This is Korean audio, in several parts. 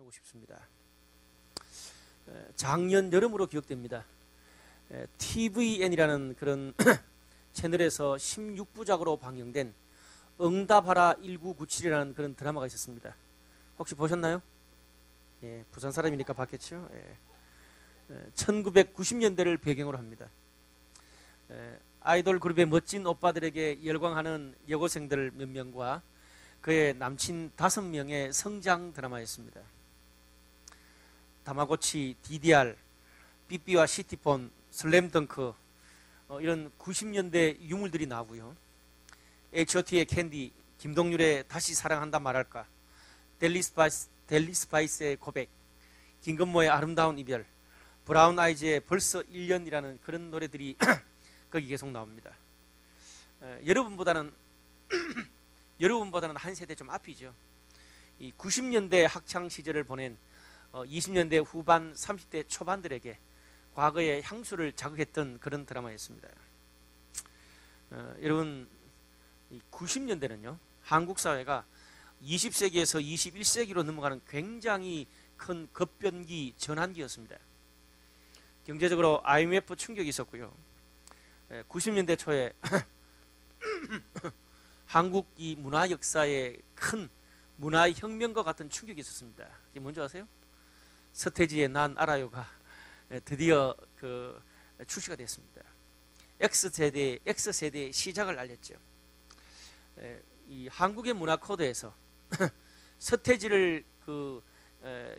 나누고 싶습니다. 작년 여름으로 기억됩니다. TVN이라는 그런 채널에서 16부작으로 방영된 응답하라 1997이라는 그런 드라마가 있었습니다. 혹시 보셨나요? 예, 부산 사람이니까 봤겠죠. 예. 1990년대를 배경으로 합니다. 아이돌 그룹의 멋진 오빠들에게 열광하는 여고생들 몇 명과 그의 남친 5명의 성장 드라마였습니다. 다마고치, DDR, 삐삐와 시티폰, 슬램덩크 이런 90년대 유물들이 나오고요. H.O.T의 캔디, 김동률의 다시 사랑한다 말할까, 델리 스파이스의 고백, 김건모의 아름다운 이별, 브라운 아이즈의 벌써 1년이라는 그런 노래들이 거기 계속 나옵니다. 여러분보다는 한 세대 좀 앞이죠. 이 90년대 학창 시절을 보낸 20년대 후반 30대 초반들에게 과거의 향수를 자극했던 그런 드라마였습니다. 여러분, 90년대는요 한국 사회가 20세기에서 21세기로 넘어가는 굉장히 큰 급변기 전환기였습니다. 경제적으로 IMF 충격이 있었고요. 90년대 초에 한국 이 문화 역사에 큰 문화혁명과 같은 충격이 있었습니다. 이게 뭔지 아세요? 서태지의 난 알아요가 드디어 출시가 됐습니다. X세대의 시작을 알렸죠. 이 한국의 문화 코드에서 서태지를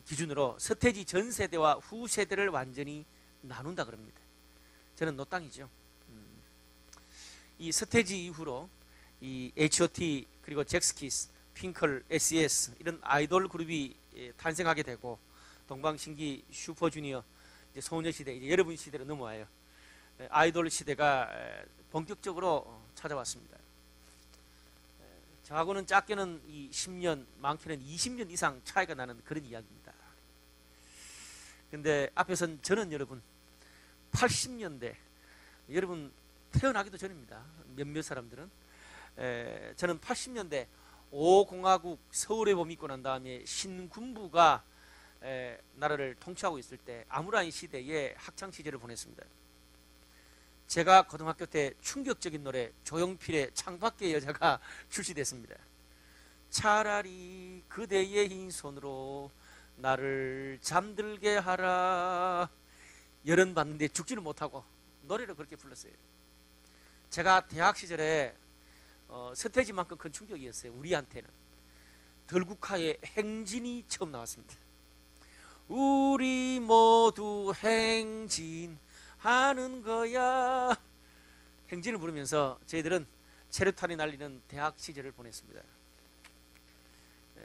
기준으로 서태지 전 세대와 후 세대를 완전히 나눈다 그럽니다. 저는 노땅이죠. 이 서태지 이후로 이 H.O.T 그리고 잭스키스, 핑클, SES 이런 아이돌 그룹이 탄생하게 되고 동방신기, 슈퍼주니어, 이제 소녀시대, 이제 여러분 시대로 넘어와요. 아이돌 시대가 본격적으로 찾아왔습니다. 저하고는 작게는 이 10년, 많게는 20년 이상 차이가 나는 그런 이야기입니다. 근데 앞에선 저는 여러분 80년대, 여러분 태어나기도 전입니다. 몇몇 사람들은. 저는 80년대 5공화국 서울의 봄이 있고 난 다음에 신군부가 나라를 통치하고 있을 때 아무라인 시대에 학창시절을 보냈습니다. 제가 고등학교 때 충격적인 노래 조용필의 창밖의 여자가 출시됐습니다. 차라리 그대의 흰 손으로 나를 잠들게 하라. 열은 받는데 죽지를 못하고 노래를 그렇게 불렀어요. 제가 대학 시절에 서태지만큼 큰 충격이었어요. 우리한테는 덜국화의 행진이 처음 나왔습니다. 우리 모두 행진하는 거야. 행진을 부르면서 저희들은 체류탄이 날리는 대학 시절을 보냈습니다.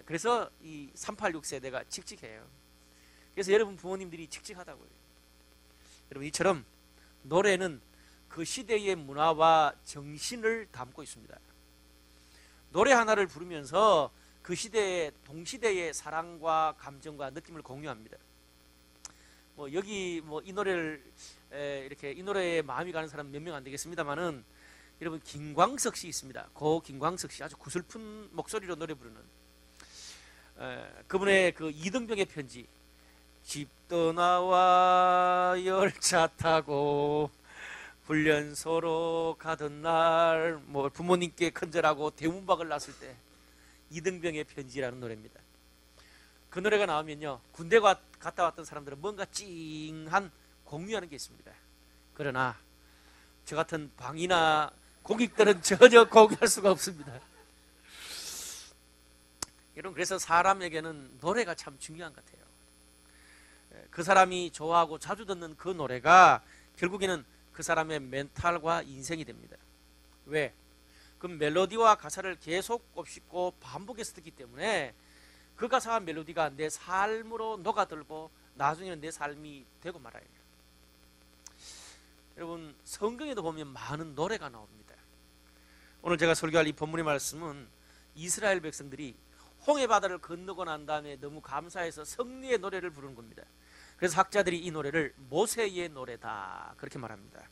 그래서 이 386 세대가 칙칙해요. 그래서 여러분 부모님들이 칙칙하다고요. 여러분 이처럼 노래는 그 시대의 문화와 정신을 담고 있습니다. 노래 하나를 부르면서 그 시대의 동시대의 사랑과 감정과 느낌을 공유합니다. 여기 이 노래를 이렇게 이 노래에 마음이 가는 사람 몇 명 안 되겠습니다만은 여러분 김광석 씨 있습니다. 고 김광석 씨 아주 구슬픈 목소리로 노래 부르는 그분의 그 이등병의 편지, 집 떠나와 열차 타고 훈련소로 가던 날 부모님께 큰절하고 대문박을 놨을 때 이등병의 편지라는 노래입니다. 그 노래가 나오면요 군대 갔다 왔던 사람들은 뭔가 찡한 공유하는 게 있습니다. 그러나 저 같은 방이나 고객들은 전혀 공유할 수가 없습니다. 여러분 그래서 사람에게는 노래가 참 중요한 것 같아요. 그 사람이 좋아하고 자주 듣는 그 노래가 결국에는 그 사람의 멘탈과 인생이 됩니다. 왜? 그 멜로디와 가사를 계속 곱씹고 반복해서 듣기 때문에 그 가사와 멜로디가 내 삶으로 녹아들고 나중에는 내 삶이 되고 말아요. 여러분 성경에도 보면 많은 노래가 나옵니다. 오늘 제가 설교할 이 본문의 말씀은 이스라엘 백성들이 홍해바다를 건너고 난 다음에 너무 감사해서 승리의 노래를 부르는 겁니다. 그래서 학자들이 이 노래를 모세의 노래다 그렇게 말합니다.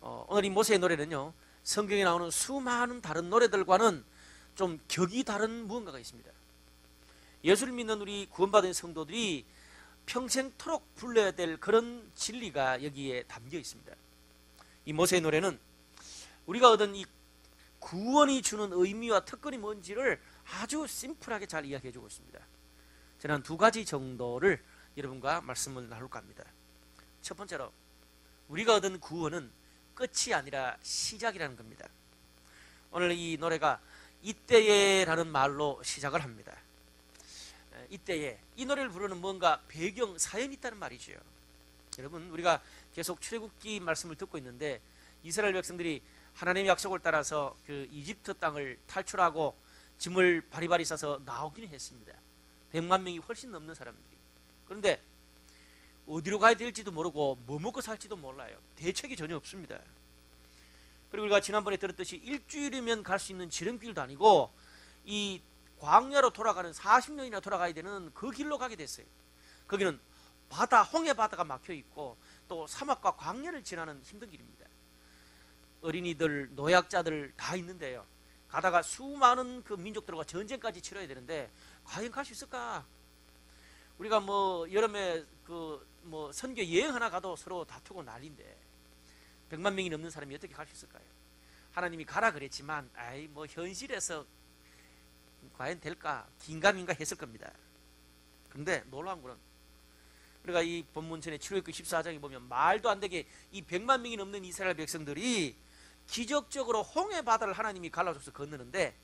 오늘 이 모세의 노래는요 성경에 나오는 수많은 다른 노래들과는 좀 격이 다른 무언가가 있습니다. 예수를 믿는 우리 구원받은 성도들이 평생토록 불러야 될 그런 진리가 여기에 담겨 있습니다. 이 모세의 노래는 우리가 얻은 이 구원이 주는 의미와 특권이 뭔지를 아주 심플하게 잘 이야기해 주고 있습니다. 저는 두 가지 정도를 여러분과 말씀을 나눌까 합니다. 첫 번째로 우리가 얻은 구원은 끝이 아니라 시작이라는 겁니다. 오늘 이 노래가 이때에라는 말로 시작을 합니다. 이때에 이 노래를 부르는 뭔가 배경 사연이 있다는 말이죠. 여러분, 우리가 계속 출애굽기 말씀을 듣고 있는데 이스라엘 백성들이 하나님의 약속을 따라서 그 이집트 땅을 탈출하고 짐을 바리바리 싸서 나오기는 했습니다. 100만 명이 훨씬 넘는 사람들이. 그런데 어디로 가야 될지도 모르고 뭐 먹고 살지도 몰라요. 대책이 전혀 없습니다. 그리고 우리가 지난번에 들었듯이 일주일이면 갈 수 있는 지름길도 아니고 이 광야로 돌아가는 40년이나 돌아가야 되는 그 길로 가게 됐어요. 거기는 바다, 홍해 바다가 막혀 있고 또 사막과 광야를 지나는 힘든 길입니다. 어린이들, 노약자들 다 있는데요. 가다가 수많은 그 민족들과 전쟁까지 치러야 되는데 과연 갈 수 있을까? 우리가 뭐 여름에 그 뭐 선교 여행 하나 가도 서로 다투고 난리인데 100만 명이 넘는 사람이 어떻게 갈 수 있을까요? 하나님이 가라 그랬지만 아이 뭐 현실에서 과연 될까? 긴가민가 했을 겁니다. 그런데 놀라운 거는 우리가 이 본문전에 출애굽기 14장에 보면 말도 안 되게 이 100만 명이 넘는 이스라엘 백성들이 기적적으로 홍해 바다를 하나님이 갈라줘서 건너는데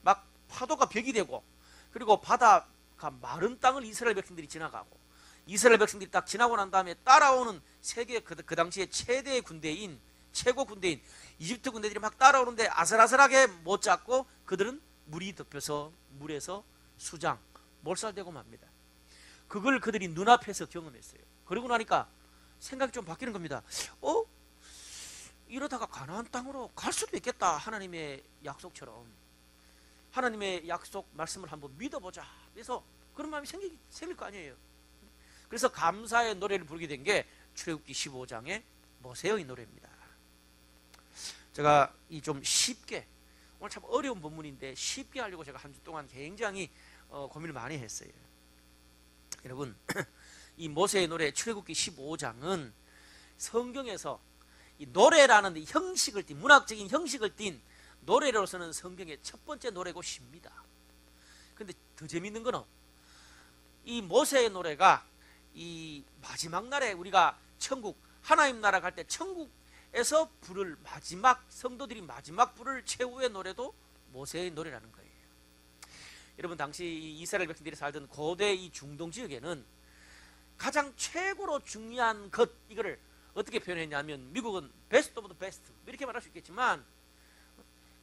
막 파도가 벽이 되고 그리고 바다가 마른 땅을 이스라엘 백성들이 지나가고 이스라엘 백성들이 딱 지나고 난 다음에 따라오는 세계 그 당시에 최대 군대인 최고 군대인 이집트 군대들이 막 따라오는데 아슬아슬하게 못 잡고 그들은 물이 덮여서 물에서 수장 몰살되고 맙니다. 그걸 그들이 눈앞에서 경험했어요. 그러고 나니까 생각이 좀 바뀌는 겁니다. 이러다가 가나안 땅으로 갈 수도 있겠다. 하나님의 약속처럼 하나님의 약속 말씀을 한번 믿어보자. 그래서 그런 마음이 생길 거 아니에요. 그래서 감사의 노래를 부르게 된 게 출애굽기 15장의 모세의 노래입니다. 제가 이 좀 쉽게 오늘 참 어려운 본문인데 쉽게 하려고 제가 한 주 동안 굉장히 고민을 많이 했어요. 여러분, 이 모세의 노래 출애굽기 15장은 성경에서 이 노래라는 형식을 띈 문학적인 형식을 띈 노래로서는 성경의 첫 번째 노래고 시입니다. 그런데 더 재밌는 거는 이 모세의 노래가 이 마지막 날에 우리가 천국 하나님 나라 갈 때 천국에서 부를 마지막 성도들이 마지막 부를 최후의 노래도 모세의 노래라는 거예요. 여러분, 당시 이스라엘 백성들이 살던 고대 이 중동 지역에는 가장 최고로 중요한 것 이거를 어떻게 표현했냐면 미국은 베스트 오브 더 베스트 이렇게 말할 수 있겠지만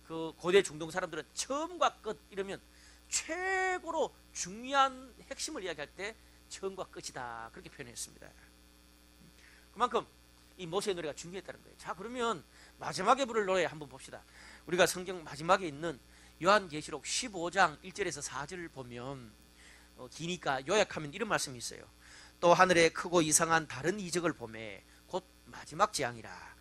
그 고대 중동 사람들은 처음과 끝 이러면 최고로 중요한 핵심을 이야기할 때 처음과 끝이다 그렇게 표현했습니다. 그만큼 이 모세의 노래가 중요했다는 거예요. 자, 그러면 마지막에 부를 노래 한번 봅시다. 우리가 성경 마지막에 있는 요한계시록 15장 1절에서 4절을 보면 기니까 요약하면 이런 말씀이 있어요. 또 하늘에 크고 이상한 다른 이적을 보매 곧 마지막 재앙이라.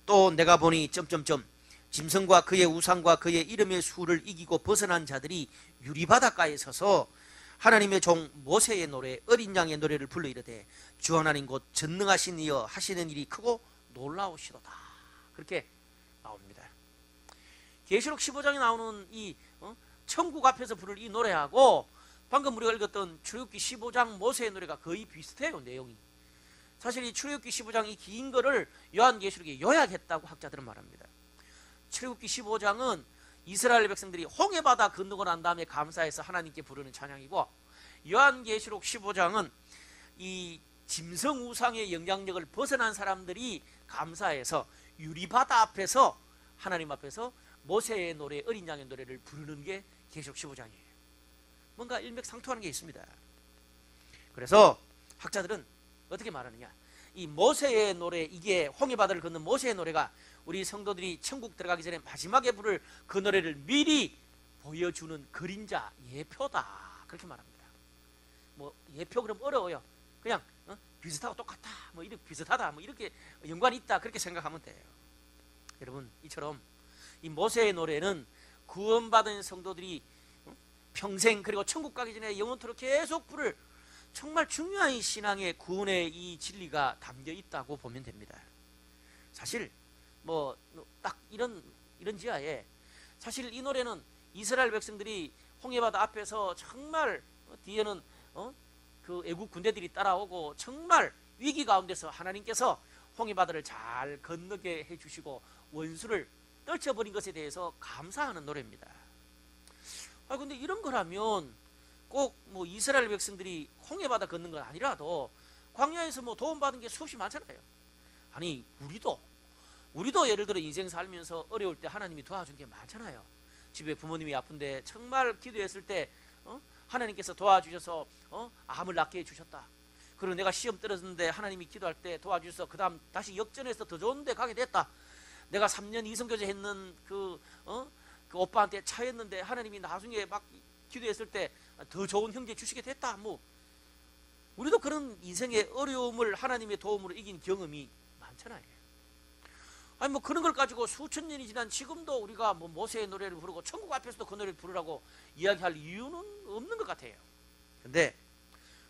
또 내가 보니 점점점 짐승과 그의 우상과 그의 이름의 수를 이기고 벗어난 자들이 유리바닷가에 서서 하나님의 종 모세의 노래 어린 양의 노래를 불러 이르되 주 하나님 곧 전능하신 이여 하시는 일이 크고 놀라우시도다. 그렇게 나옵니다. 계시록 15장에 나오는 이 천국 앞에서 부를 이 노래하고 방금 우리가 읽었던 출애굽기 15장 모세의 노래가 거의 비슷해요. 내용이. 사실 이 출애굽기 15장 이 긴 거를 요한계시록에 요약했다고 학자들은 말합니다. 출애굽기 15장은 이스라엘 백성들이 홍해바다 건너고 난 다음에 감사해서 하나님께 부르는 찬양이고 요한계시록 15장은 이 짐승 우상의 영향력을 벗어난 사람들이 감사해서 유리바다 앞에서 하나님 앞에서 모세의 노래 어린 양의 노래를 부르는 게 계시록 15장이에요. 뭔가 일맥상통하는 게 있습니다. 그래서 학자들은 어떻게 말하느냐, 이 모세의 노래, 이게 홍해바다를 건넌 모세의 노래가 우리 성도들이 천국 들어가기 전에 마지막에 부를 그 노래를 미리 보여주는 그림자, 예표다 그렇게 말합니다. 뭐 예표 그럼 어려워요. 그냥 비슷하고 똑같다, 뭐 이렇게 비슷하다, 뭐 이렇게 연관이 있다 그렇게 생각하면 돼요. 여러분, 이처럼 이 모세의 노래는 구원받은 성도들이 평생 그리고 천국 가기 전에 영원토록 계속 부를 정말 중요한 신앙의 구원의 이 진리가 담겨 있다고 보면 됩니다. 사실 뭐 딱 이런 지하에 사실 이 노래는 이스라엘 백성들이 홍해바다 앞에서 정말 뒤에는 그 애국 군대들이 따라오고 정말 위기 가운데서 하나님께서 홍해바다를 잘 건너게 해주시고 원수를 떨쳐버린 것에 대해서 감사하는 노래입니다. 근데 이런 거라면 꼭 뭐 이스라엘 백성들이 홍해바다 걷는 건 아니라도 광야에서 뭐 도움받은 게 수없이 많잖아요. 아니 우리도 예를 들어 인생 살면서 어려울 때 하나님이 도와준 게 많잖아요. 집에 부모님이 아픈데 정말 기도했을 때 하나님께서 도와주셔서 암을 낫게 해주셨다. 그리고 내가 시험 떨어졌는데 하나님이 기도할 때 도와주셔서 그 다음 다시 역전해서 더 좋은 데 가게 됐다. 내가 3년 이성교제 했는 그 오빠한테 차였는데 하나님이 나중에 막 기도했을 때 더 좋은 형제 주시게 됐다. 뭐 우리도 그런 인생의 어려움을 하나님의 도움으로 이긴 경험이 많잖아요. 아니 뭐 그런 걸 가지고 수천 년이 지난 지금도 우리가 뭐 모세의 노래를 부르고 천국 앞에서도 그 노래를 부르라고 이야기할 이유는 없는 것 같아요. 근데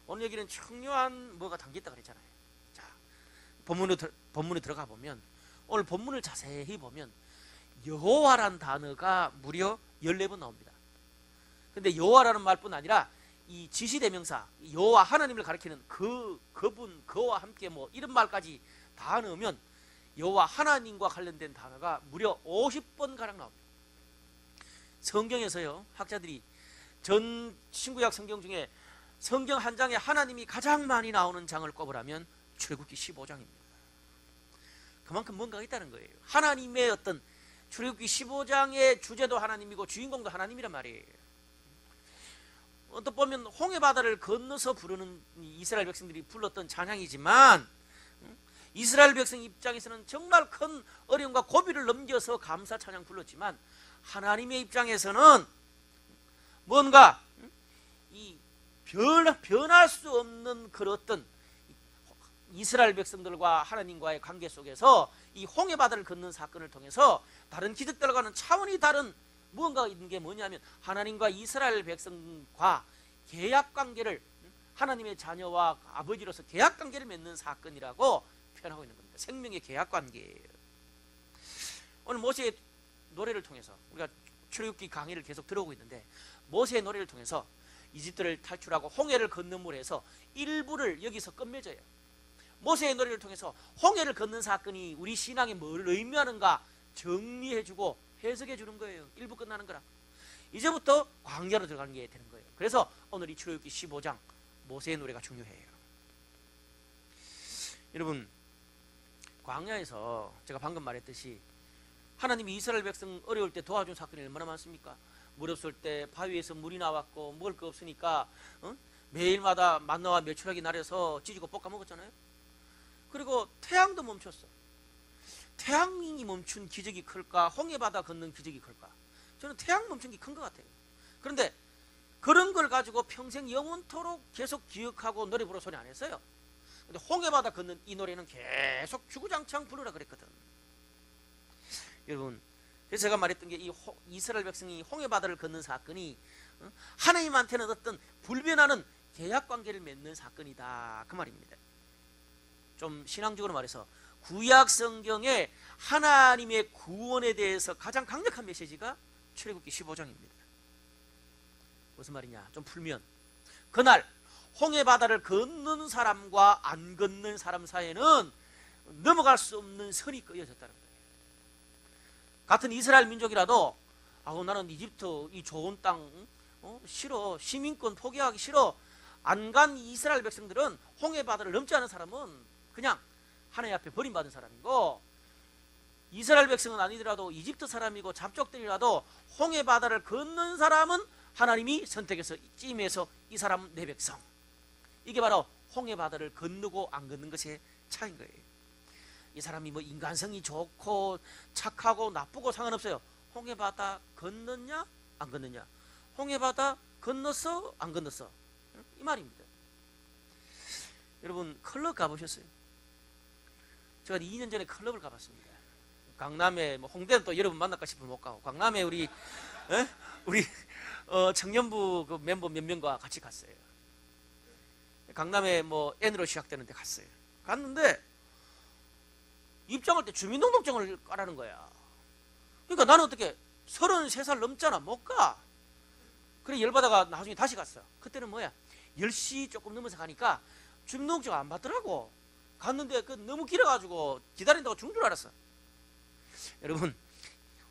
오늘 여기는 중요한 뭐가 담겨있다 그랬잖아요. 자, 본문에 들어가 보면 오늘 본문을 자세히 보면 여호와란 단어가 무려 14번 나옵니다. 근데 여호와라는 말뿐 아니라 이 지시대명사 여호와 하나님을 가리키는 그분 그와 함께 뭐 이런 말까지 다 넣으면 여호와 하나님과 관련된 단어가 무려 50번 가량 나옵니다. 성경에서요 학자들이 전 신구약 성경 중에 성경 한 장에 하나님이 가장 많이 나오는 장을 꼽으라면 출애굽기 15장입니다. 그만큼 뭔가가 있다는 거예요. 하나님의 어떤 출애굽기 15장의 주제도 하나님이고 주인공도 하나님이란 말이에요. 어떻게 보면 홍해바다를 건너서 부르는 이스라엘 백성들이 불렀던 찬양이지만 이스라엘 백성 입장에서는 정말 큰 어려움과 고비를 넘겨서 감사 찬양 불렀지만 하나님의 입장에서는 뭔가 이 변할 수 없는 그런 어떤 이스라엘 백성들과 하나님과의 관계 속에서 이 홍해바다를 걷는 사건을 통해서 다른 기득들과는 차원이 다른 무언가가 있는 게 뭐냐면 하나님과 이스라엘 백성과 계약관계를 하나님의 자녀와 아버지로서 계약관계를 맺는 사건이라고 표현하고 있는 겁니다. 생명의 계약관계예요. 오늘 모세의 노래를 통해서 우리가 출애굽기 강의를 계속 들어오고 있는데 모세의 노래를 통해서 이집트를 탈출하고 홍해를 건넌 물에서 일부를 여기서 끝맺어요. 모세의 노래를 통해서 홍해를 걷는 사건이 우리 신앙에 뭘 의미하는가 정리해주고 해석해 주는 거예요. 일부 끝나는 거라. 이제부터 광야로 들어가는 게 되는 거예요. 그래서 오늘 이 출애굽기 15장 모세의 노래가 중요해요. 여러분 광야에서 제가 방금 말했듯이 하나님이 이스라엘 백성 어려울 때 도와준 사건이 얼마나 많습니까? 물 없을 때 바위에서 물이 나왔고 먹을 거 없으니까 매일마다 만나와 메추라기 날에서 찢고 볶아 먹었잖아요. 그리고 태양도 멈췄어. 태양이 멈춘 기적이 클까? 홍해바다 걷는 기적이 클까? 저는 태양 멈춘 게 큰 것 같아요. 그런데 그런 걸 가지고 평생 영원토록 계속 기억하고 노래 부르 소리 안 했어요. 근데 홍해바다 걷는 이 노래는 계속 주구장창 부르라 그랬거든. 여러분, 그래서 제가 말했던 게 이 이스라엘 백성이 홍해바다를 걷는 사건이 하나님한테는 어떤 불변하는 계약관계를 맺는 사건이다 그 말입니다. 좀 신앙적으로 말해서 구약 성경에 하나님의 구원에 대해서 가장 강력한 메시지가 출애굽기 15장입니다. 무슨 말이냐? 좀 풀면 그날 홍해바다를 걷는 사람과 안 걷는 사람 사이에는 넘어갈 수 없는 선이 그어졌다는 거예요. 같은 이스라엘 민족이라도 나는 이집트 이 좋은 땅 싫어, 시민권 포기하기 싫어, 안 간 이스라엘 백성들은 홍해바다를 넘지 않은 사람은 그냥 하나님 앞에 버림받은 사람이고, 이스라엘 백성은 아니더라도 이집트 사람이고 잡족들이라도 홍해바다를 건넌 사람은 하나님이 선택해서 찜해서 이 사람은 내 백성. 이게 바로 홍해바다를 건너고 안 건는 것의 차이인 거예요. 이 사람이 뭐 인간성이 좋고 착하고 나쁘고 상관없어요. 홍해바다 건넜냐 안 건넜냐, 홍해바다 건넜어 안 건넜어, 이 말입니다. 여러분 클럽 가보셨어요? 제가 2년 전에 클럽을 가봤습니다. 강남에 뭐 홍대는 또 여러분 만날까 싶으면 못 가고, 강남에 우리 청년부 그 멤버 몇 명과 같이 갔어요. 강남에 뭐 N으로 시작되는 데 갔어요. 갔는데 입장할 때 주민등록증을 까라는 거야. 그러니까 나는 어떻게 33살 넘잖아. 못 가. 그래 열받아가 나중에 다시 갔어. 그때는 뭐야 10시 조금 넘어서 가니까 주민등록증 안 받더라고. 갔는데 그 너무 길어가지고 기다린다고 죽는 줄 알았어. 여러분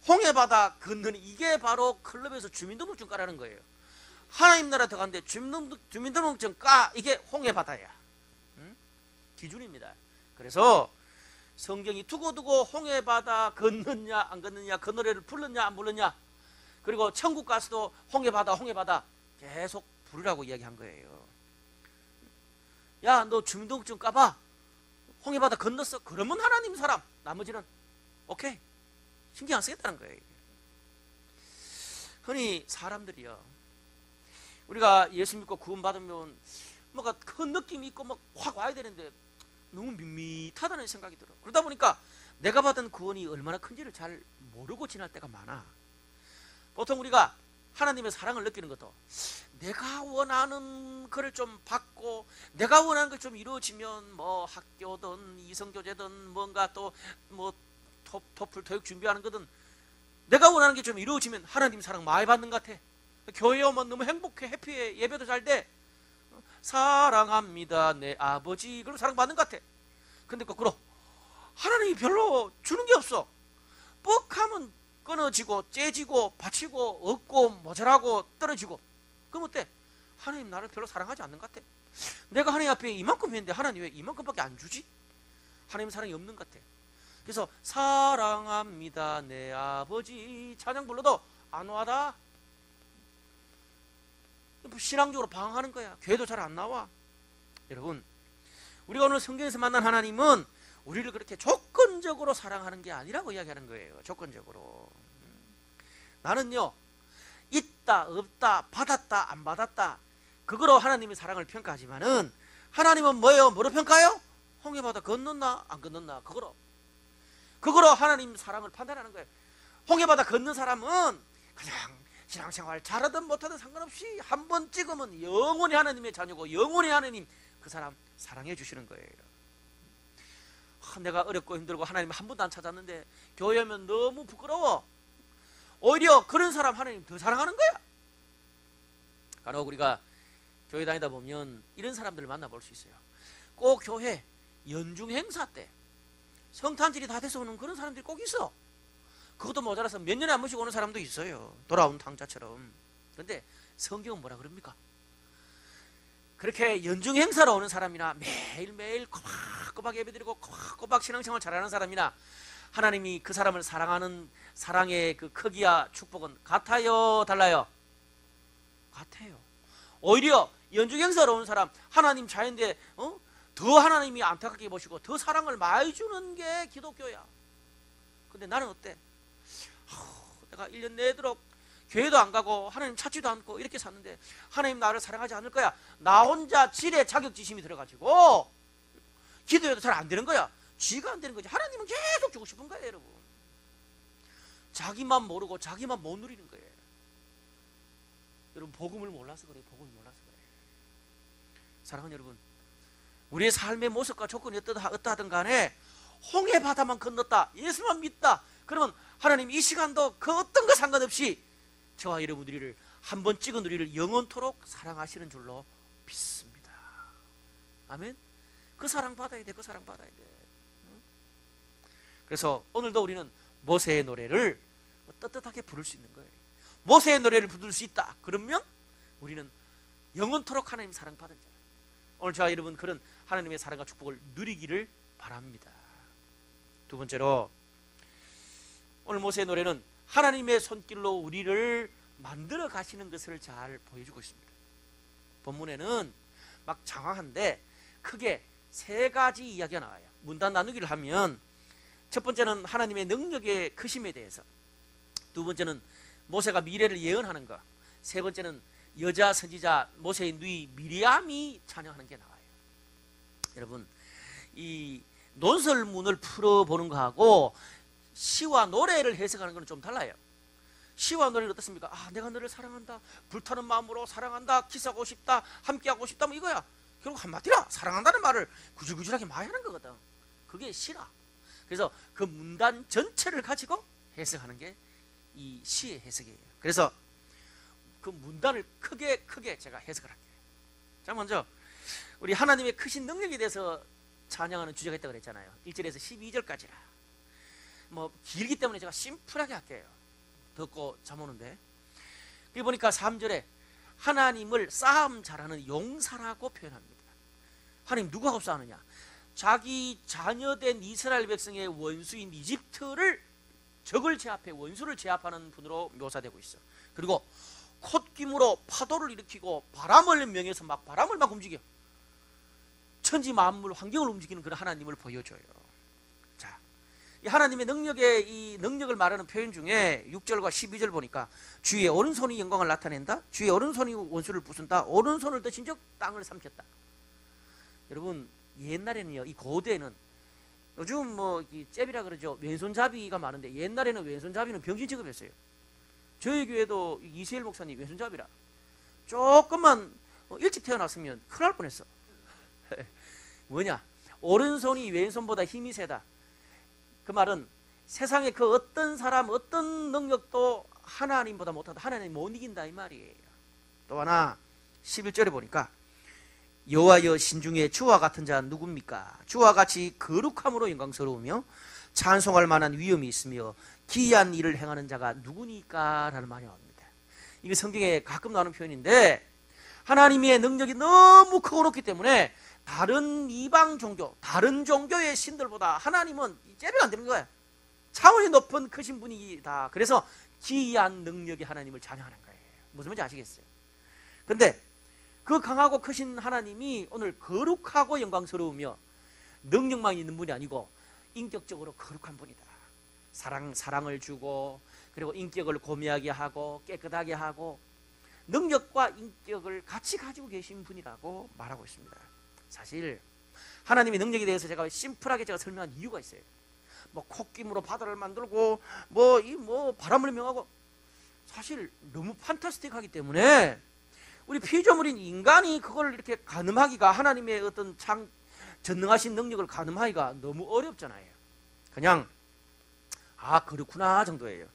홍해바다 건너는 이게 바로 클럽에서 주민등록증 까라는 거예요. 하나님 나라 들어갔는데 주민등록증 까. 이게 홍해바다야. 응? 기준입니다. 그래서 성경이 두고두고 홍해바다 건넜냐 안 건넜냐 그 노래를 불렀냐 안 불렀냐 그리고 천국 가서도 홍해바다 홍해바다 계속 부르라고 이야기한 거예요. 야 너 주민등록증 까봐. 홍해바다 건넜어. 그러면 하나님 사람. 나머지는 오케이. 신경 안 쓰겠다는 거예요. 흔히 사람들이요. 우리가 예수 믿고 구원 받으면 뭔가 큰 느낌이 있고 막 확 와야 되는데 너무 밋밋하다는 생각이 들어. 그러다 보니까 내가 받은 구원이 얼마나 큰지를 잘 모르고 지날 때가 많아. 보통 우리가 하나님의 사랑을 느끼는 것도 내가 원하는 거를 좀 받고 내가 원하는 걸 좀 이루어지면 뭐 학교든 이성교제든 뭔가 또 뭐 토플 토익 준비하는 거든 내가 원하는 게 좀 이루어지면 하나님 사랑 많이 받는 것 같아. 교회 오면 너무 행복해 해피해 예배도 잘 돼. 사랑합니다 내 아버지 그럼 사랑받는 것 같아. 근데 거꾸로 하나님이 별로 주는 게 없어. 뻑하면 끊어지고 째지고 받치고 없고 모자라고 떨어지고. 그럼 어때? 하나님 나를 별로 사랑하지 않는 것 같아. 내가 하나님 앞에 이만큼 했는데 하나님 왜 이만큼밖에 안 주지? 하나님 사랑이 없는 것 같아. 그래서 사랑합니다 내 아버지 찬양 불러도 안 와다. 신앙적으로 방황하는 거야. 교회도 잘 안 나와. 여러분 우리가 오늘 성경에서 만난 하나님은 우리를 그렇게 조건적으로 사랑하는 게 아니라고 이야기하는 거예요. 조건적으로. 나는요 있다 없다 받았다 안 받았다 그거로 하나님의 사랑을 평가하지만은 하나님은 뭐예요? 뭐로 평가해요? 홍해바다 건넜나 안 건넜나 그거로 하나님 사랑을 판단하는 거예요. 홍해바다 건넌 사람은 그냥 신앙생활 잘하든 못하든 상관없이 한 번 찍으면 영원히 하나님의 자녀고 영원히 하나님 그 사람 사랑해 주시는 거예요. 내가 어렵고 힘들고 하나님 한 번도 안 찾았는데 교회 오면 너무 부끄러워. 오히려 그런 사람 하나님 더 사랑하는 거야. 간혹 우리가 교회 다니다 보면 이런 사람들을 만나볼 수 있어요. 꼭 교회 연중 행사 때 성탄절이 다 돼서 오는 그런 사람들이 꼭 있어. 그것도 모자라서 몇 년에 한 번씩 오는 사람도 있어요. 돌아온 탕자처럼. 그런데 성경은 뭐라 그럽니까? 그렇게 연중 행사로 오는 사람이나 매일매일 꼬박꼬박 예배드리고 꼬박꼬박 신앙생활 잘하는 사람이나 하나님이 그 사람을 사랑하는 사랑의 그 크기와 축복은 같아요? 달라요? 같아요. 오히려 연중 행사로 오는 사람 하나님 자연인데 더 하나님이 안타깝게 보시고 더 사랑을 많이 주는 게 기독교야. 근데 나는 어때? 내가 1년 내도록 교회도 안 가고 하나님 찾지도 않고 이렇게 샀는데 하나님 나를 사랑하지 않을 거야. 나 혼자 질에 자격지심이 들어가지고 기도해도 잘 안 되는 거야. 쥐가 안 되는 거지. 하나님은 계속 주고 싶은 거예요. 여러분 자기만 모르고 자기만 못 누리는 거예요. 여러분 복음을 몰라서 그래요. 복음을 몰라서 그래요. 사랑하는 여러분 우리의 삶의 모습과 조건이 어떠하든 간에 홍해바다만 건넜다 예수만 믿다 그러면 하나님 이 시간도 그 어떤 거 상관없이 저와 여러분들을 한 번 찍은 우리를 영원토록 사랑하시는 줄로 믿습니다. 아멘. 그 사랑 받아야 돼. 그 사랑 받아야 돼. 그래서 오늘도 우리는 모세의 노래를 떳떳하게 부를 수 있는 거예요. 모세의 노래를 부를 수 있다 그러면 우리는 영원토록 하나님 사랑 받은 자. 오늘 저와 여러분 그런 하나님의 사랑과 축복을 누리기를 바랍니다. 두 번째로 오늘 모세의 노래는 하나님의 손길로 우리를 만들어 가시는 것을 잘 보여주고 있습니다. 본문에는 막 장황한데 크게 세 가지 이야기가 나와요. 문단 나누기를 하면 첫 번째는 하나님의 능력의 크심에 대해서, 두 번째는 모세가 미래를 예언하는 것, 세 번째는 여자 선지자 모세의 누이 미리암이 찬양하는 게 나와요. 여러분 이 논설문을 풀어보는 거하고 시와 노래를 해석하는 것은 좀 달라요. 시와 노래는 어떻습니까? 아, 내가 너를 사랑한다, 불타는 마음으로 사랑한다, 키스하고 싶다, 함께하고 싶다, 뭐 이거야. 결국 한마디로 사랑한다는 말을 구질구질하게 많이 하는 거거든. 그게 시라. 그래서 그 문단 전체를 가지고 해석하는 게 이 시의 해석이에요. 그래서 그 문단을 크게 제가 해석을 할게요. 자, 먼저 우리 하나님의 크신 능력에 대해서 찬양하는 주제가 있다고 그랬잖아요. 1절에서 12절까지라. 뭐 길기 때문에 제가 심플하게 할게요. 듣고 잠 오는데. 여기 보니까 3절에 하나님을 싸움 잘하는 용사라고 표현합니다. 하나님 누구하고 싸우느냐? 자기 자녀된 이스라엘 백성의 원수인 이집트를, 적을 제압해 원수를 제압하는 분으로 묘사되고 있어. 그리고 콧김으로 파도를 일으키고 바람을 명해서 막 바람을 막 움직여. 천지 만물 환경을 움직이는 그런 하나님을 보여줘요. 자, 이 하나님의 능력의 이 능력을 말하는 표현 중에 6절과 12절 보니까 주의 오른손이 영광을 나타낸다. 주의 오른손이 원수를 부순다. 오른손을 드신즉 땅을 삼켰다. 여러분, 옛날에는요, 이 고대에는 요즘 뭐 잽이라 그러죠. 왼손잡이가 많은데 옛날에는 왼손잡이는 병신 취급했어요. 저희 교회도 이세일 목사님 왼손잡이라. 조금만 일찍 태어났으면 큰일 날 뻔했어. 뭐냐? 오른손이 왼손보다 힘이 세다. 그 말은 세상에 그 어떤 사람, 어떤 능력도 하나님보다 못하다. 하나님 못 이긴다 이 말이에요. 또 하나 11절에 보니까 여호와여 신중에 주와 같은 자 누굽니까? 주와 같이 거룩함으로 영광스러우며 찬송할 만한 위엄이 있으며 기이한 일을 행하는 자가 누구니까? 라는 말이 나옵니다. 이게 성경에 가끔 나오는 표현인데 하나님의 능력이 너무 크고 높기 때문에 다른 이방 종교, 다른 종교의 신들보다 하나님은 제비가 안 되는 거예요. 차원이 높은 크신 분이다. 그래서 기이한 능력의 하나님을 찬양하는 거예요. 무슨 말인지 아시겠어요? 근데 그 강하고 크신 하나님이 오늘 거룩하고 영광스러우며 능력만 있는 분이 아니고 인격적으로 거룩한 분이다. 사랑을 주고 그리고 인격을 고매하게 하고 깨끗하게 하고 능력과 인격을 같이 가지고 계신 분이라고 말하고 있습니다. 사실 하나님의 능력에 대해서 제가 심플하게 설명한 이유가 있어요. 뭐 콧김으로 바다를 만들고 뭐 바람을 명하고 사실 너무 판타스틱하기 때문에 우리 피조물인 인간이 그걸 이렇게 가늠하기가, 하나님의 어떤 전능하신 능력을 가늠하기가 너무 어렵잖아요. 그냥 그렇구나 정도예요.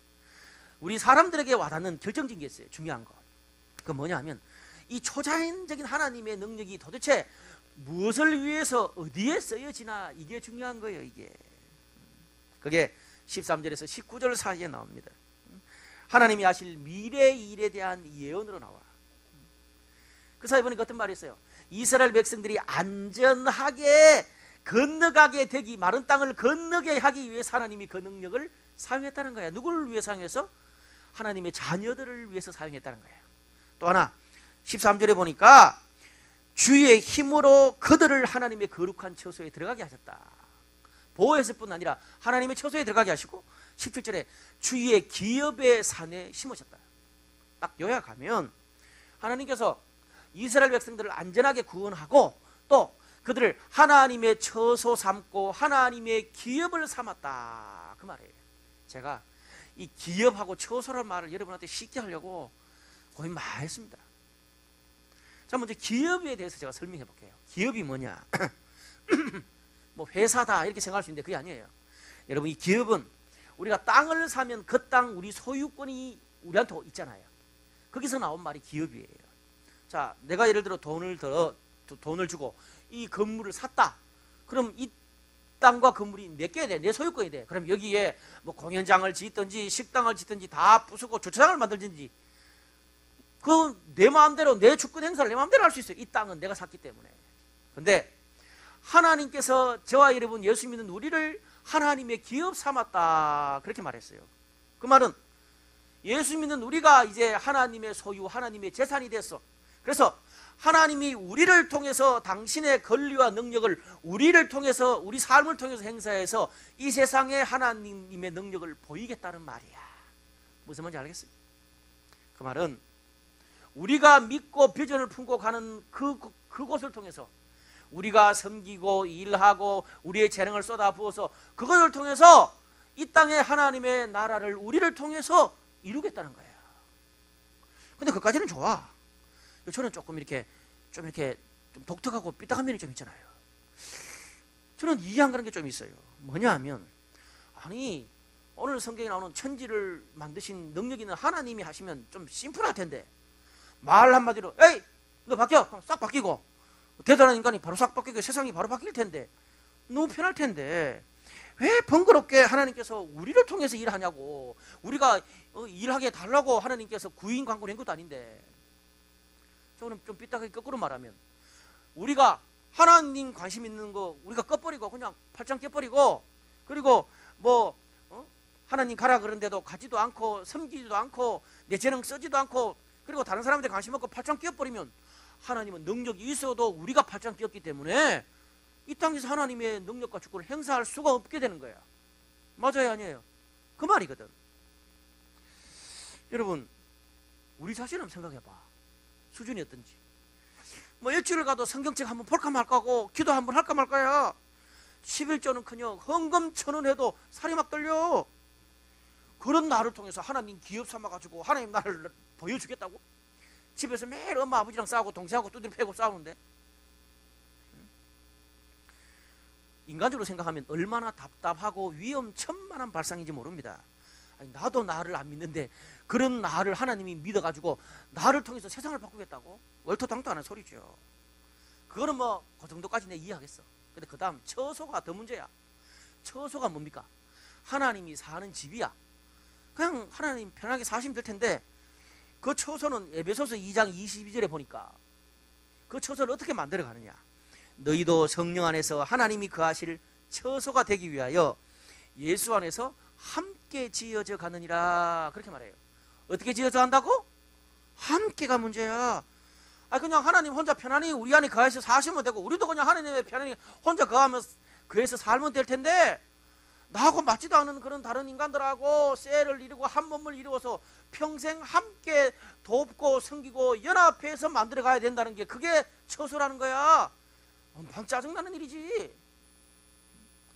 우리 사람들에게 와닿는 결정적인 게 있어요. 중요한 거. 그건 뭐냐 하면 이 초자연적인 하나님의 능력이 도대체 무엇을 위해서 어디에 쓰여지나, 이게 중요한 거예요. 이게 그게 13절에서 19절 사이에 나옵니다. 하나님이 하실 미래의 일에 대한 예언으로 나와. 그 사이에 보니까 어떤 말이 있어요. 이스라엘 백성들이 안전하게 건너가게 되기, 마른 땅을 건너게 하기 위해서 하나님이 그 능력을 사용했다는 거야. 누구를 위해 사용해서? 하나님의 자녀들을 위해서 사용했다는 거예요. 또 하나 13절에 보니까 주의 힘으로 그들을 하나님의 거룩한 처소에 들어가게 하셨다. 보호했을 뿐 아니라 하나님의 처소에 들어가게 하시고 17절에 주의 기업의 산에 심으셨다. 딱 요약하면 하나님께서 이스라엘 백성들을 안전하게 구원하고 또 그들을 하나님의 처소 삼고 하나님의 기업을 삼았다. 그 말이에요. 제가 이 기업하고 처소라는 말을 여러분한테 쉽게 하려고 고민 많이 했습니다. 자, 먼저 기업에 대해서 제가 설명해 볼게요. 기업이 뭐냐? 뭐 회사다 이렇게 생각할 수 있는데 그게 아니에요. 여러분, 이 기업은 우리가 땅을 사면 그 땅 우리 소유권이 우리한테 있잖아요. 거기서 나온 말이 기업이에요. 자, 내가 예를 들어 돈을 주고 이 건물을 샀다. 그럼 이 땅과 건물이 내게 돼. 내 소유권이 돼. 그럼 여기에 뭐 공연장을 짓든지 식당을 짓든지 다 부수고 주차장을 만들든지 그 내 마음대로 내 주권 행사를 내 마음대로 할 수 있어요. 이 땅은 내가 샀기 때문에. 근데 하나님께서 저와 여러분 예수 믿는 우리를 하나님의 기업 삼았다. 그렇게 말했어요. 그 말은 예수 믿는 우리가 이제 하나님의 소유, 하나님의 재산이 됐어. 그래서 하나님이 우리를 통해서 당신의 권리와 능력을 우리를 통해서, 우리 삶을 통해서 행사해서 이 세상에 하나님의 능력을 보이겠다는 말이야. 무슨 말인지 알겠어요? 그 말은 우리가 믿고 비전을 품고 가는 그곳을 통해서 우리가 섬기고 일하고 우리의 재능을 쏟아 부어서 그것을 통해서 이 땅에 하나님의 나라를 우리를 통해서 이루겠다는 거예요. 근데 그까지는 좋아. 저는 조금 이렇게 좀 독특하고 삐딱한 면이 좀 있잖아요. 저는 이해 안 가는 게 좀 있어요. 뭐냐 하면, 아니 오늘 성경에 나오는 천지를 만드신 능력 있는 하나님이 하시면 좀 심플할 텐데, 말 한마디로 에이 너 바뀌어, 그럼 싹 바뀌고, 대단한 인간이 바로 싹 바뀌고 세상이 바로 바뀔 텐데, 너무 편할 텐데 왜 번거롭게 하나님께서 우리를 통해서 일하냐고. 우리가 일하게 달라고 하나님께서 구인 광고를 한 것도 아닌데. 저는 좀 삐딱하게 거꾸로 말하면, 우리가 하나님 관심 있는 거 우리가 꺼버리고 그냥 팔짱 껴버리고, 그리고 뭐 하나님 가라 그런데도 가지도 않고 섬기지도 않고 내 재능 쓰지도 않고, 그리고 다른 사람한테 관심 없고 팔짱 끼워버리면, 하나님은 능력이 있어도 우리가 팔짱 끼었기 때문에 이 땅에서 하나님의 능력과 주권을 행사할 수가 없게 되는 거야. 맞아요, 아니에요? 그 말이거든. 여러분, 우리 자신을 한번 생각해봐. 수준이 어떤지. 뭐 일주일 가도 성경책 한번 볼까 말까고, 기도 한번 할까 말까야. 11조는커녕 헌금 1,000원 해도 살이 막 떨려. 그런 나를 통해서 하나님 기업 삼아가지고 하나님 나를 보여주겠다고? 집에서 매일 엄마 아버지랑 싸우고 동생하고 두드려 패고 싸우는데, 인간적으로 생각하면 얼마나 답답하고 위험천만한 발상인지 모릅니다. 아니, 나도 나를 안 믿는데 그런 나를 하나님이 믿어가지고 나를 통해서 세상을 바꾸겠다고? 얼토당토 하는 소리죠. 그거는 뭐 그 정도까지 내 이해하겠어. 근데 그 다음 처소가 더 문제야. 처소가 뭡니까? 하나님이 사는 집이야. 그냥 하나님 편하게 사시면 될 텐데, 그 처소는 에베소서 2장 22절에 보니까 그 처소를 어떻게 만들어 가느냐. 너희도 성령 안에서 하나님이 거하실 처소가 되기 위하여 예수 안에서 함께 지어져 가느니라. 그렇게 말해요. 어떻게 지어져 간다고? 함께가 문제야. 그냥 하나님 혼자 편안히 우리 안에 거해서 사시면 되고, 우리도 그냥 하나님의 편안히 혼자 거해서 살면 될 텐데, 나하고 맞지도 않은 그런 다른 인간들하고 셀을 이루고 한 몸을 이루어서 평생 함께 돕고 섬기고 연합해서 만들어 가야 된다는 게, 그게 처소라는 거야. 엄청 짜증나는 일이지.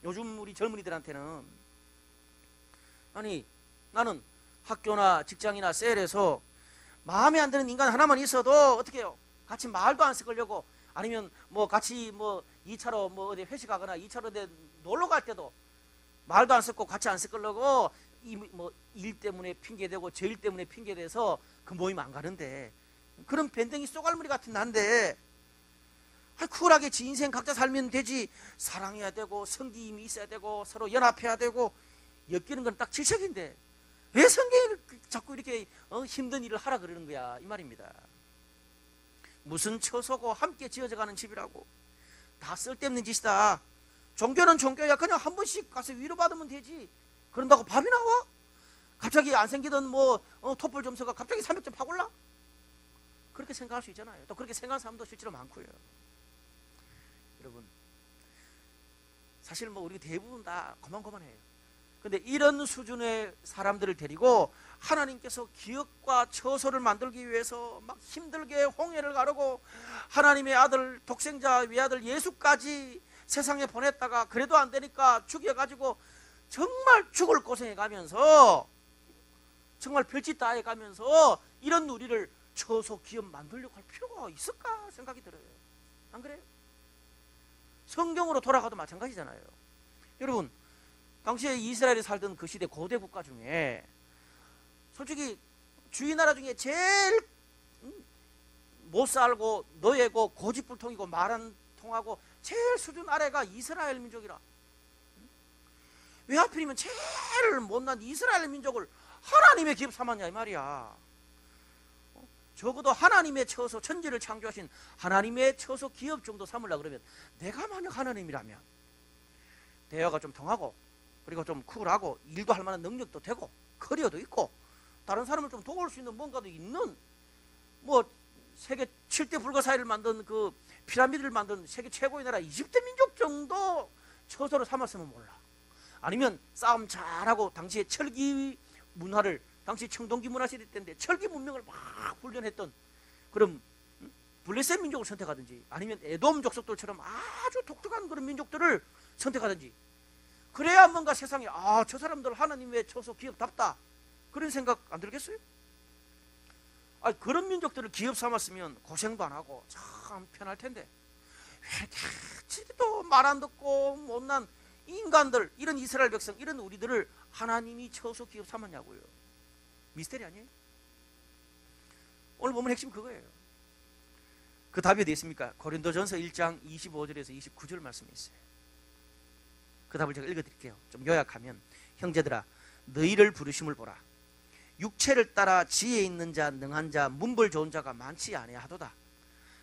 요즘 우리 젊은이들한테는. 아니, 나는 학교나 직장이나 셀에서 마음에 안 드는 인간 하나만 있어도 어떻게 해요? 같이 말도 안 섞으려고, 아니면 뭐 같이 뭐 2차로 뭐 어디 회식하거나 2차로 놀러 갈 때도 말도 안 섞고 같이 안 섞으려고, 뭐 일 때문에 핑계대고 저 일 때문에 핑계대서 그 모임 안 가는데, 그런 밴댕이 쏘갈머리 같은 난데, 쿨하게 지 인생 각자 살면 되지. 사랑해야 되고 성기임이 있어야 되고 서로 연합해야 되고, 엮이는 건 딱 질색인데 왜 성경이 자꾸 이렇게 힘든 일을 하라 그러는 거야, 이 말입니다. 무슨 처소고 함께 지어져가는 집이라고. 다 쓸데없는 짓이다. 종교는 종교야. 그냥 한 번씩 가서 위로받으면 되지. 그런다고 밥이 나와? 갑자기 안 생기던 뭐 토플 점수가 갑자기 300점 확 올라? 그렇게 생각할 수 있잖아요. 또 그렇게 생각하는 사람도 실제로 많고요. 여러분, 사실 뭐 우리 대부분 다 고만고만해요. 근데 이런 수준의 사람들을 데리고 하나님께서 기업과 처소를 만들기 위해서 막 힘들게 홍해를 가르고 하나님의 아들, 독생자 외아들 예수까지 세상에 보냈다가 그래도 안 되니까 죽여가지고 정말 죽을 고생해가면서, 정말 별짓 다 해가면서 이런 우리를 처소 기업 만들려고 할 필요가 있을까 생각이 들어요. 안 그래요? 성경으로 돌아가도 마찬가지잖아요. 여러분, 당시에 이스라엘에 살던 그 시대 고대 국가 중에 솔직히 주위 나라 중에 제일 못 살고 노예고 고집불통이고 말 안 통하고 제일 수준 아래가 이스라엘 민족이라. 왜 하필이면 제일 못난 이스라엘 민족을 하나님의 기업 삼았냐 이 말이야. 적어도 하나님의 처소, 천지를 창조하신 하나님의 처소 기업 정도 삼으려고 그러면, 내가 만약 하나님이라면 대화가 좀 통하고, 그리고 좀 쿨하고, 일도 할 만한 능력도 되고, 커리어도 있고, 다른 사람을 좀 도울 수 있는 뭔가도 있는, 뭐 세계 7대 불가사의를 만든 그 피라미드를 만든 세계 최고의 나라 이집트 민족 정도 처소를 삼았으면 몰라. 아니면 싸움 잘하고 당시에 철기 문화를, 당시 청동기 문화 시대 때인데 철기 문명을 막 훈련했던 그런 블레셋 민족을 선택하든지, 아니면 에돔 족속들처럼 아주 독특한 그런 민족들을 선택하든지, 그래야 뭔가 세상에 저 사람들 하나님의 처소 기업답다 그런 생각 안 들겠어요? 그런 민족들을 기업 삼았으면 고생도 안 하고 참 편할 텐데 왜 이렇게 또 말 안 듣고 못난 인간들, 이런 이스라엘 백성, 이런 우리들을 하나님이 쳐서 기업 삼았냐고요. 미스테리 아니에요? 오늘 보면 핵심 그거예요. 그 답이 어디 있습니까? 고린도전서 1장 25절에서 29절 말씀이 있어요. 그 답을 제가 읽어드릴게요. 좀 요약하면, 형제들아 너희를 부르심을 보라. 육체를 따라 지혜 있는 자, 능한 자, 문벌 좋은 자가 많지 아니하도다.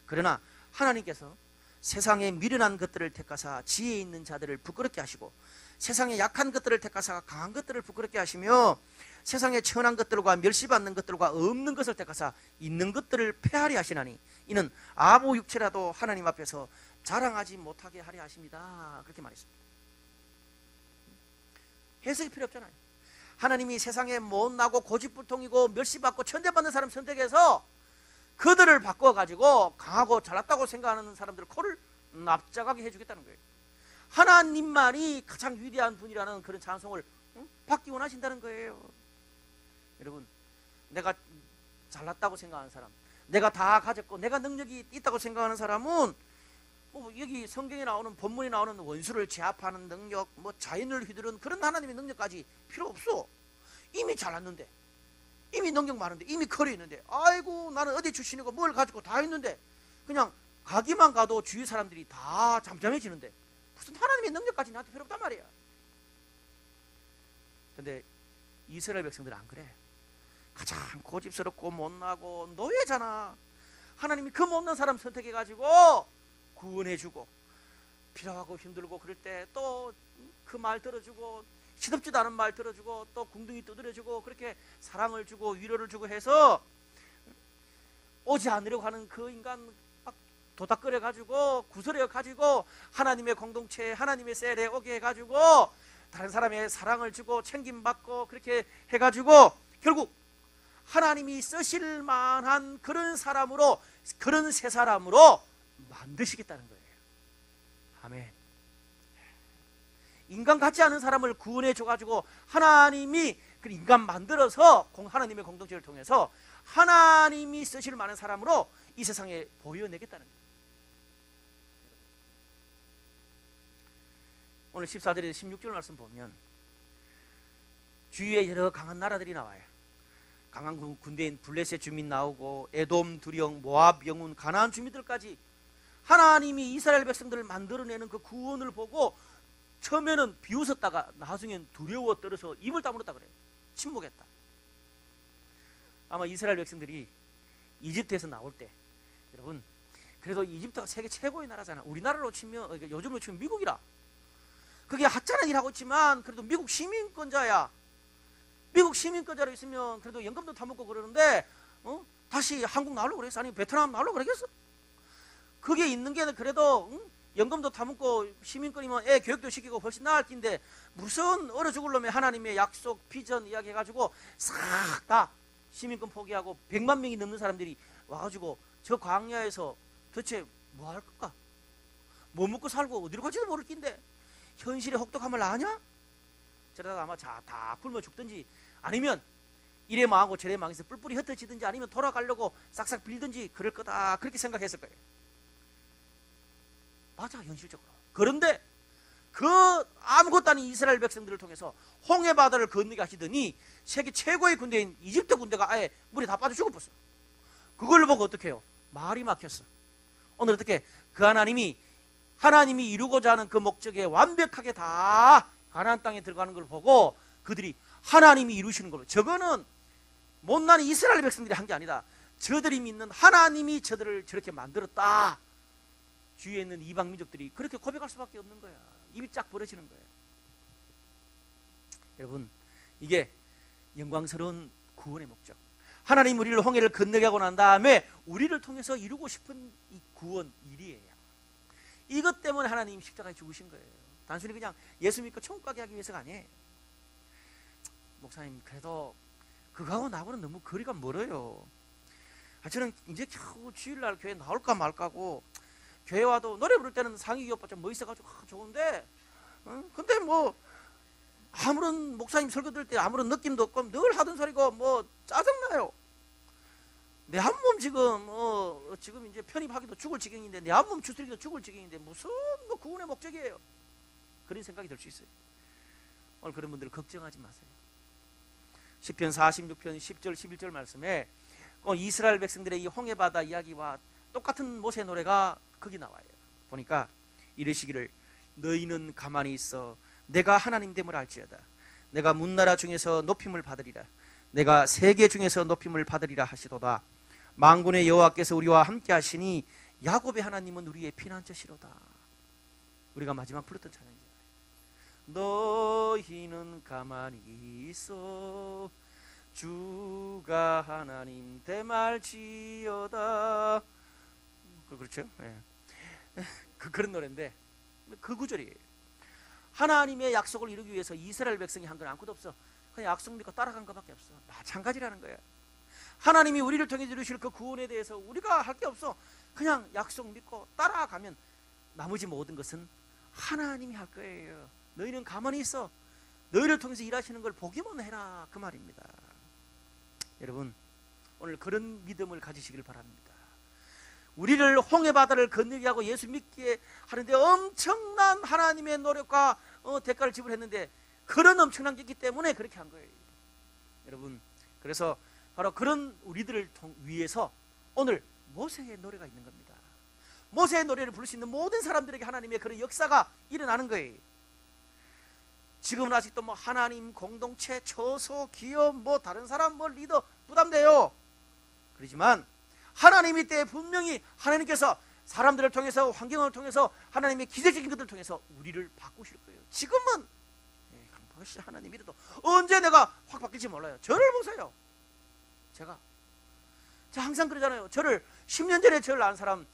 그러나 하나님께서 세상에 미련한 것들을 택하사 지혜 있는 자들을 부끄럽게 하시고, 세상에 약한 것들을 택하사 강한 것들을 부끄럽게 하시며, 세상에 천한 것들과 멸시받는 것들과 없는 것을 택하사 있는 것들을 폐하리 하시나니 이는 아부 육체라도 하나님 앞에서 자랑하지 못하게 하려 하십니다. 그렇게 말했습니다. 해석이 필요 없잖아요. 하나님이 세상에 못나고 고집불통이고 멸시받고 천대받는 사람 선택해서 그들을 바꿔가지고 강하고 잘났다고 생각하는 사람들 코를 납작하게 해주겠다는 거예요. 하나님만이 가장 위대한 분이라는 그런 찬송을 받기 원하신다는 거예요. 여러분, 내가 잘났다고 생각하는 사람, 내가 다 가졌고 내가 능력이 있다고 생각하는 사람은 여기 성경에 나오는, 본문에 나오는 원수를 제압하는 능력, 자연을 휘두르는 그런 하나님의 능력까지 필요 없어. 이미 잘났는데, 이미 능력 많은데, 이미 커리 있는데, 아이고 나는 어디 출신이고 뭘 가지고 다 있는데, 그냥 가기만 가도 주위 사람들이 다 잠잠해지는데 무슨 하나님의 능력까지 나한테 필요 없단 말이야. 근데 이스라엘 백성들은 안 그래. 가장 고집스럽고 못나고 노예잖아. 하나님이 그 못난 사람 선택해가지고 구원해주고, 필요하고 힘들고 그럴 때 또 그 말 들어주고, 시덥지도 않은 말 들어주고, 또 궁둥이 두드려주고, 그렇게 사랑을 주고 위로를 주고 해서 오지 않으려고 하는 그 인간 막 도닥거려가지고 구설해가지고 하나님의 공동체에, 하나님의 셀에 오게 해가지고 다른 사람의 사랑을 주고 챙김받고 그렇게 해가지고 결국 하나님이 쓰실 만한 그런 사람으로, 그런 새 사람으로 만드시겠다는 거예요. 아멘. 인간 같지 않은 사람을 구원해 줘가지고 하나님이 그 인간 만들어서 하나님의 공동체를 통해서 하나님이 쓰실 만한 사람으로 이 세상에 보여내겠다는 거예요. 오늘 14절에서 16절 말씀 보면 주위에 여러 강한 나라들이 나와요. 강한 군대인 블레셋 주민 나오고, 에돔, 두령, 모압, 영훈, 가나안 주민들까지 하나님이 이스라엘 백성들을 만들어내는 그 구원을 보고 처음에는 비웃었다가 나중엔 두려워 떨어서 입을 다물었다 그래요. 침묵했다. 아마 이스라엘 백성들이 이집트에서 나올 때, 여러분 그래도 이집트가 세계 최고의 나라잖아. 우리나라로 치면, 요즘으로 치면 미국이라. 그게 하찮은 일 하고 있지만 그래도 미국 시민권자야. 미국 시민권자로 있으면 그래도 연금도 타먹고 그러는데 다시 한국 나오려고 그랬어? 아니 베트남 나오려고 그러겠어? 그게 있는 게 그래도 연금도 타먹고 시민권이면 애 교육도 시키고 훨씬 나을 텐데, 무슨 얼어 죽을 놈의 하나님의 약속, 비전 이야기 해가지고 싹 다 시민권 포기하고 100만 명이 넘는 사람들이 와가지고 저 광야에서 도대체 뭐 할 걸까? 뭐 먹고 살고 어디로 갈지도 모를 낀데 현실의 혹독함을 아냐? 저러다가 아마 다 굶어 죽든지, 아니면 이래 망하고 저래 망해서 뿔뿔이 흩어지든지, 아니면 돌아가려고 싹싹 빌든지 그럴 거다, 그렇게 생각했을 거예요. 맞아, 현실적으로. 그런데 그 아무것도 아닌 이스라엘 백성들을 통해서 홍해 바다를 건너게 하시더니 세계 최고의 군대인 이집트 군대가 아예 물에 다 빠져 죽어버렸어. 그걸 보고 어떻게 해요? 말이 막혔어. 오늘 어떻게 그 하나님이 이루고자 하는 그 목적에 완벽하게 다 가나안 땅에 들어가는 걸 보고 그들이 하나님이 이루시는 걸로, 저거는 못난 이스라엘 백성들이 한 게 아니다, 저들이 믿는 하나님이 저들을 저렇게 만들었다. 주위에 있는 이방 민족들이 그렇게 고백할 수밖에 없는 거야. 입이 쫙 벌어지는 거야. 여러분, 이게 영광스러운 구원의 목적. 하나님 우리를 홍해를 건너게 하고 난 다음에 우리를 통해서 이루고 싶은 이 구원 일이에요. 이것 때문에 하나님 십자가에 죽으신 거예요. 단순히 그냥 예수 믿고 천국 가게 하기 위해서가 아니에요. 목사님, 그래도 그거하고 나하고는 너무 거리가 멀어요. 저는 이제 겨우 주일날 교회 나올까 말까고, 교회 와도 노래 부를 때는 상익이 오빠 좀 멋있어가지고 좋은데, 근데 아무런 목사님 설교 들을 때 아무런 느낌도 없고 늘 하던 소리고 뭐 짜증나요. 내 한 몸 지금 이제 편입하기도 죽을 지경인데, 내 한 몸 주스리기도 죽을 지경인데 무슨 뭐 구원의 목적이에요. 그런 생각이 들 수 있어요. 오늘 그런 분들 걱정하지 마세요. 시편 46편 10절 11절 말씀에 이스라엘 백성들의 이 홍해바다 이야기와 똑같은 모세의 노래가 거기 나와요. 보니까 이르시기를 너희는 가만히 있어 내가 하나님 됨을 알지어다. 내가 문나라 중에서 높임을 받으리라. 내가 세계 중에서 높임을 받으리라 하시도다. 만군의 여호와께서 우리와 함께 하시니 야곱의 하나님은 우리의 피난처시로다. 우리가 마지막 불렀던 찬양이잖아요. 너희는 가만히 있어 주가 하나님 됨알지어다. 그렇죠? 네. 그런 노래인데 그 구절이에요. 하나님의 약속을 이루기 위해서 이스라엘 백성이 한 건 아무것도 없어. 그냥 약속 믿고 따라간 것밖에 없어. 마찬가지라는 거야. 하나님이 우리를 통해 이루실 그 구원에 대해서 우리가 할 게 없어. 그냥 약속 믿고 따라가면 나머지 모든 것은 하나님이 할 거예요. 너희는 가만히 있어. 너희를 통해서 일하시는 걸 보기만 해라. 그 말입니다. 여러분, 오늘 그런 믿음을 가지시길 바랍니다. 우리를 홍해바다를 건너게 하고 예수 믿게 하는데 엄청난 하나님의 노력과 대가를 지불했는데, 그런 엄청난 게 있기 때문에 그렇게 한 거예요. 여러분, 그래서 바로 그런 우리들을 위해서 오늘 모세의 노래가 있는 겁니다. 모세의 노래를 부를 수 있는 모든 사람들에게 하나님의 그런 역사가 일어나는 거예요. 지금은 아직도 뭐 하나님, 공동체, 처소, 기업, 뭐 다른 사람, 뭐 리더 부담돼요. 그렇지만 하나님 이때 분명히 하나님께서 사람들을 통해서, 환경을 통해서, 하나님의 기적적인 것들을 통해서 우리를 바꾸실 거예요. 지금은 하나님이라도 언제 내가 확 바뀔지 몰라요. 저를 보세요. 제가 항상 그러잖아요. 저를 10년 전에 저를 아는 사람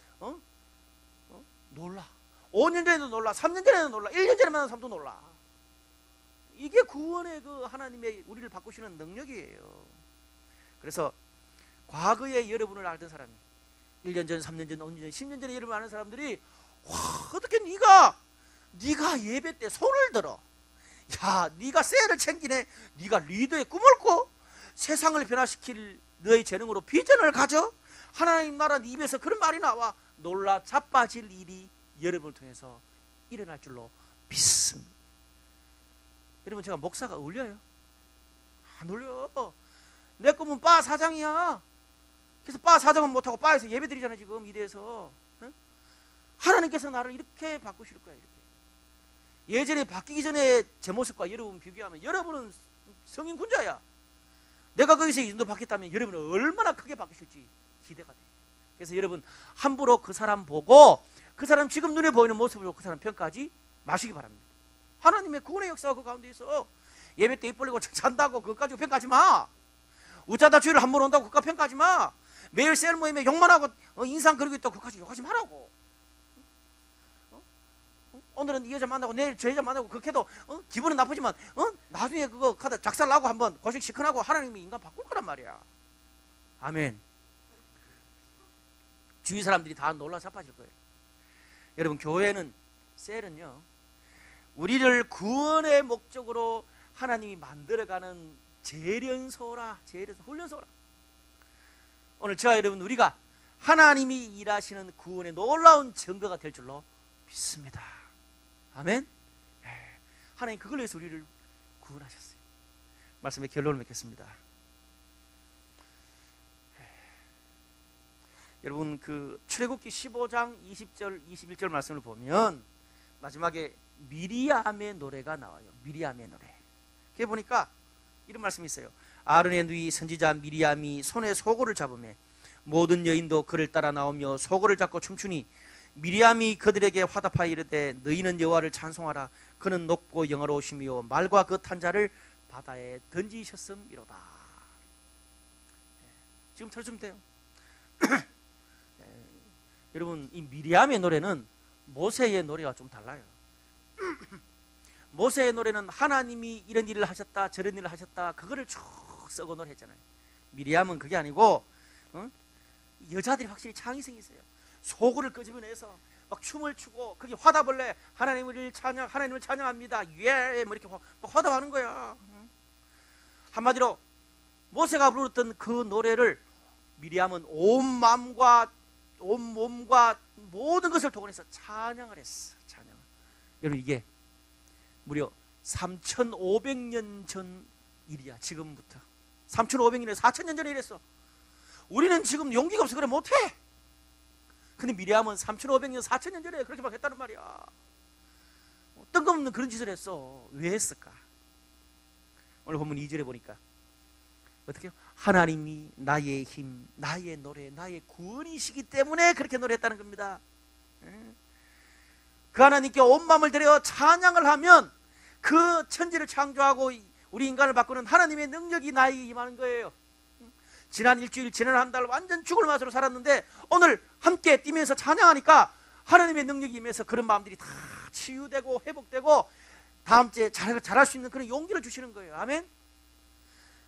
놀라. 5년 전에도 놀라. 3년 전에도 놀라. 1년 전에 만난 사람도 놀라. 이게 구원의 그 하나님의 우리를 바꾸시는 능력이에요. 그래서 과거에 여러분을 알던 사람이 1년 전, 3년 전, 5년 전, 10년 전에 여러분을 아는 사람들이 와, 어떻게 네가 예배 때 손을 들어. 야, 네가 셀을 챙기네. 네가 리더의 꿈을 꿔. 세상을 변화시킬 너의 재능으로 비전을 가져. 하나님 나라 네 입에서 그런 말이 나와. 놀라 자빠질 일이 여러분을 통해서 일어날 줄로 믿습니다. 여러분, 제가 목사가 어울려요? 안 어울려. 내 꿈은 바 사장이야. 그래서 바 사장은 못하고 바에서 예배 드리잖아요. 지금 이래서 하나님께서 나를 이렇게 바꾸실 거예요. 이렇게. 예전에 바뀌기 전에 제 모습과 여러분 비교하면 여러분은 성인 군자야. 내가 거기서 이 정도 바뀌었다면 여러분은 얼마나 크게 바뀌실지 기대가 돼요. 그래서 여러분, 함부로 그 사람 보고 그 사람 지금 눈에 보이는 모습을 보고 그 사람 평가하지 마시기 바랍니다. 하나님의 구원의 역사가 그 가운데 있어. 예배 때 입 벌리고 잔다고 그것 가지고 평가하지 마. 우짜다 주일을 한 번 온다고 그것 평가하지 마. 매일 셀 모임에 욕만 하고 인상 그리고 있다고 그것까지 욕하지 말라고. 오늘은 이 여자 만나고 내일 저 여자 만나고 그렇게 해도 기분은 나쁘지만 나중에 그거 카드 작살나고 한번 고생 시큰하고 하나님이 인간 바꿀 거란 말이야. 아멘. 주위 사람들이 다 놀라 자빠질 거예요. 여러분, 교회는, 셀은요, 우리를 구원의 목적으로 하나님이 만들어가는 재련소라, 훈련소라. 오늘 저와 여러분, 우리가 하나님이 일하시는 구원의 놀라운 증거가 될 줄로 믿습니다. 아멘. 하나님 그걸 위해서 우리를 구원하셨어요. 말씀의 결론을 맺겠습니다. 여러분, 그 출애굽기 15장 20절 21절 말씀을 보면 마지막에 미리암의 노래가 나와요. 미리암의 노래. 그게 보니까 이런 말씀이 있어요. 아론의 누이 선지자 미리암이 손에 소고를 잡으며 모든 여인도 그를 따라 나오며 소고를 잡고 춤추니 미리암이 그들에게 화답하여 이르되 너희는 여호와를 찬송하라. 그는 높고 영화로우시며 말과 그 탄 자를 바다에 던지셨음이로다. 지금 들으시면 돼요. 여러분, 이 미리암의 노래는 모세의 노래와 좀 달라요. 모세의 노래는 하나님이 이런 일을 하셨다, 저런 일을 하셨다, 그거를 쭉 썩어 노래했잖아요. 미리암은 그게 아니고 여자들이 확실히 창의성이 있어요. 소굴을 끄집어내서 막 춤을 추고 거기 화답을 내. 하나님을 찬양합니다. 예, 뭐 이렇게 막 화답하는 거야. 한마디로 모세가 불렀던 그 노래를 미리암은 온 마음과 온 몸과 모든 것을 동원해서 찬양을 했어. 찬양. 여러분, 이게 무려 3,500년 전 일이야. 지금부터 3,500년에 4,000년 전에 이랬어. 우리는 지금 용기가 없어 그래 못해. 근데 미리암은 3,500년 4,000년 전에 그렇게 막 했다는 말이야. 뜬금없는 그런 짓을 했어. 왜 했을까? 오늘 본문 2절에 보니까 어떻게 해요? 하나님이 나의 힘, 나의 노래, 나의 구원이시기 때문에 그렇게 노래했다는 겁니다. 그 하나님께 온 마음을 들여 찬양을 하면 그 천지를 창조하고 우리 인간을 바꾸는 하나님의 능력이 나에게 임하는 거예요. 지난 일주일, 지난 한 달 완전 죽을 맛으로 살았는데 오늘 함께 뛰면서 찬양하니까 하나님의 능력이 임해서 그런 마음들이 다 치유되고 회복되고 다음 주에 잘할 수 있는 그런 용기를 주시는 거예요. 아멘.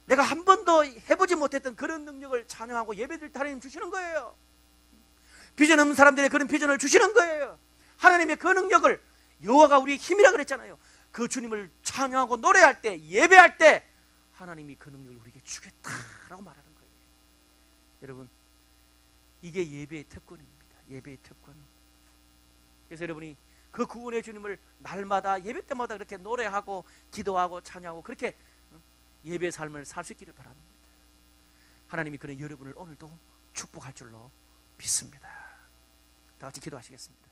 내가 한 번도 해보지 못했던 그런 능력을 찬양하고 예배드릴 때 하나님 주시는 거예요. 비전 없는 사람들의 그런 비전을 주시는 거예요. 하나님의 그 능력을, 여호와가 우리의 힘이라 그랬잖아요. 그 주님을 찬양하고 노래할 때, 예배할 때 하나님이 그 능력을 우리에게 주겠다라고 말하는 거예요. 여러분, 이게 예배의 특권입니다. 예배의 특권. 그래서 여러분이 그 구원의 주님을 날마다 예배 때마다 그렇게 노래하고 기도하고 찬양하고 그렇게 예배의 삶을 살 수 있기를 바랍니다. 하나님이 그런 여러분을 오늘도 축복할 줄로 믿습니다. 다 같이 기도하시겠습니다.